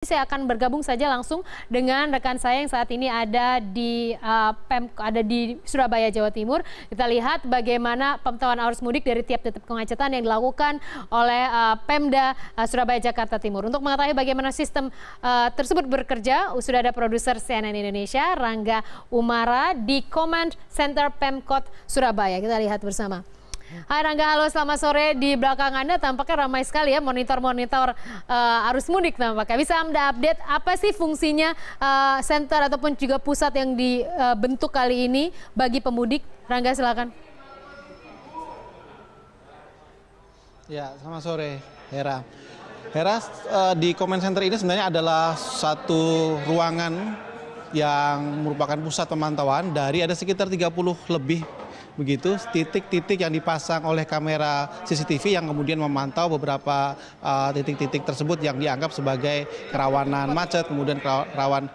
Saya akan bergabung saja langsung dengan rekan saya yang saat ini ada di Surabaya, Jawa Timur. Kita lihat bagaimana pemantauan arus mudik dari tiap titik kemacetan yang dilakukan oleh Pemda Surabaya, Jakarta Timur. Untuk mengetahui bagaimana sistem tersebut bekerja, sudah ada produser CNN Indonesia Rangga Umara di Command Center Pemkot Surabaya. Kita lihat bersama. Hai Rangga, halo, selamat sore. Di belakang Anda tampaknya ramai sekali ya monitor-monitor arus mudik tampaknya. Bisa Anda update apa sih fungsinya center ataupun juga pusat yang dibentuk kali ini bagi pemudik? Rangga, silakan. Ya, selamat sore Hera. Hera, di Command Center ini sebenarnya adalah satu ruangan yang merupakan pusat pemantauan dari ada sekitar 30 lebih begitu titik-titik yang dipasang oleh kamera CCTV yang kemudian memantau beberapa titik-titik tersebut yang dianggap sebagai kerawanan macet, kemudian rawan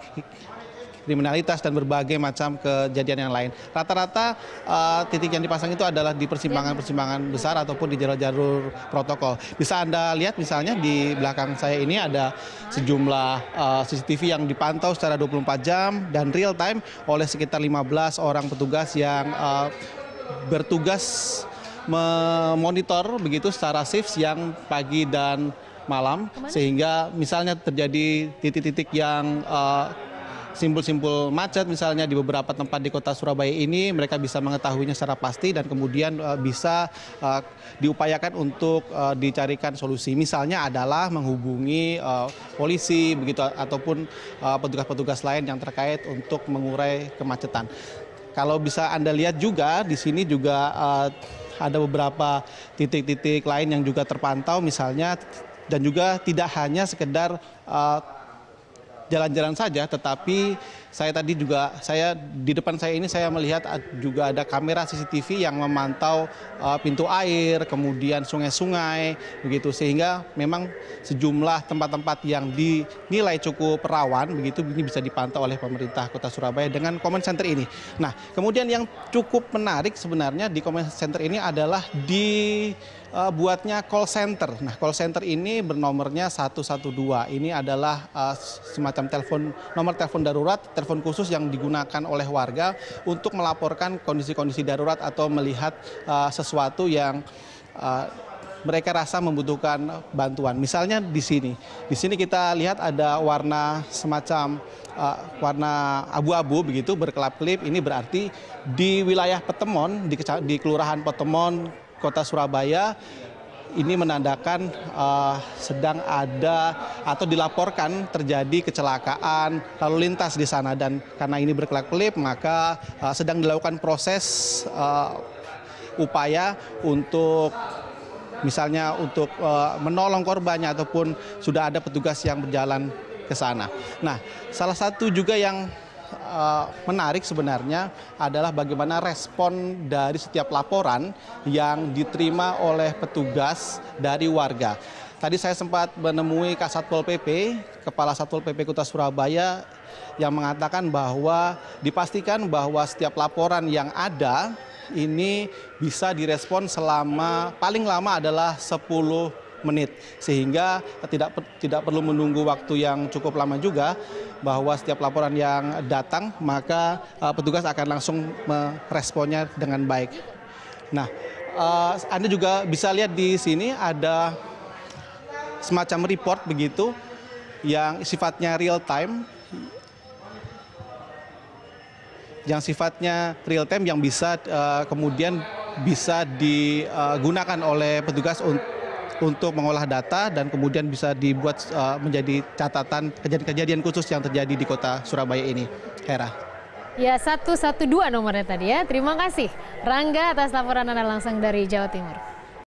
kriminalitas dan berbagai macam kejadian yang lain. Rata-rata titik yang dipasang itu adalah di persimpangan-persimpangan besar ataupun di jalur-jalur protokol. Bisa Anda lihat misalnya di belakang saya ini ada sejumlah CCTV yang dipantau secara 24 jam dan real time oleh sekitar 15 orang petugas yang bertugas memonitor begitu secara shift siang, pagi dan malam, sehingga misalnya terjadi titik-titik yang simpul-simpul macet misalnya di beberapa tempat di kota Surabaya ini, mereka bisa mengetahuinya secara pasti dan kemudian bisa diupayakan untuk dicarikan solusi. Misalnya adalah menghubungi polisi begitu ataupun petugas-petugas lain yang terkait untuk mengurai kemacetan. Kalau bisa Anda lihat juga di sini juga ada beberapa titik-titik lain yang juga terpantau misalnya, dan juga tidak hanya sekedar jalan-jalan saja, tetapi saya di depan saya ini saya melihat juga ada kamera CCTV yang memantau pintu air, kemudian sungai-sungai begitu, sehingga memang sejumlah tempat-tempat yang dinilai cukup rawan begitu ini bisa dipantau oleh pemerintah Kota Surabaya dengan Command Center ini. Nah, kemudian yang cukup menarik sebenarnya di Command Center ini adalah buatnya call center. Nah, call center ini bernomornya 112. Ini adalah semacam nomor telepon darurat, telepon khusus yang digunakan oleh warga untuk melaporkan kondisi-kondisi darurat atau melihat sesuatu yang mereka rasa membutuhkan bantuan. Misalnya di sini kita lihat ada warna semacam warna abu-abu begitu berkelap-kelip. Ini berarti di wilayah Petemon, di Kelurahan Petemon, Kota Surabaya, ini menandakan sedang ada atau dilaporkan terjadi kecelakaan lalu lintas di sana, dan karena ini berkelap-kelip maka sedang dilakukan proses upaya untuk misalnya untuk menolong korbannya ataupun sudah ada petugas yang berjalan ke sana. Nah, salah satu juga yang menarik sebenarnya adalah bagaimana respon dari setiap laporan yang diterima oleh petugas dari warga. Tadi saya sempat menemui Kasatpol PP, Kepala Satpol PP Kota Surabaya, yang mengatakan bahwa dipastikan bahwa setiap laporan yang ada ini bisa direspon selama paling lama adalah 10 menit, sehingga tidak perlu menunggu waktu yang cukup lama juga, bahwa setiap laporan yang datang maka petugas akan langsung meresponnya dengan baik. Nah, Anda juga bisa lihat di sini ada semacam report begitu yang sifatnya real time, yang bisa kemudian bisa digunakan oleh petugas untuk mengolah data dan kemudian bisa dibuat menjadi catatan kejadian-kejadian khusus yang terjadi di Kota Surabaya ini. Hera. Ya, 112 nomornya tadi ya. Terima kasih Rangga atas laporan Anda langsung dari Jawa Timur.